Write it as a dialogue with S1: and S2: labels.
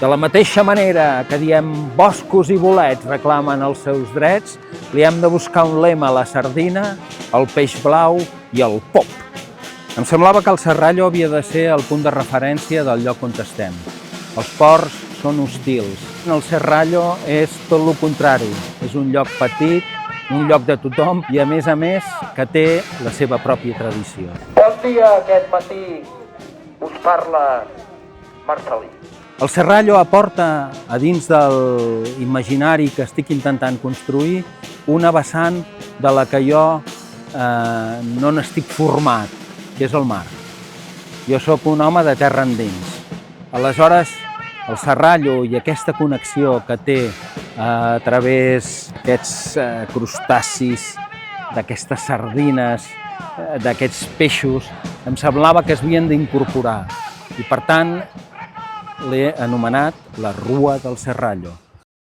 S1: De la mateixa manera que diem boscos i bolets reclamen els seus drets, li hem de buscar un lema a la sardina, al peix blau i al pop. Em semblava que el Serrallo havia de ser el punt de referència del lloc on estem. Els ports són hostils. El Serrallo és tot el contrari. És un lloc petit, un lloc de tothom i, a més, que té la seva pròpia tradició.
S2: Bon dia, aquest matí us parla Marcelí.
S1: El Serrallo aporta a dins de l'imaginari que estic intentant construir una vessant de la que jo no n'estic format, que és el mar. Jo sóc un home de terra endins. Aleshores, el Serrallo i aquesta connexió que té a través d'aquests crustacis, d'aquestes sardines, d'aquests peixos, em semblava que es havien d'incorporar. I, per tant, l'he anomenat la Rua del Serrallo.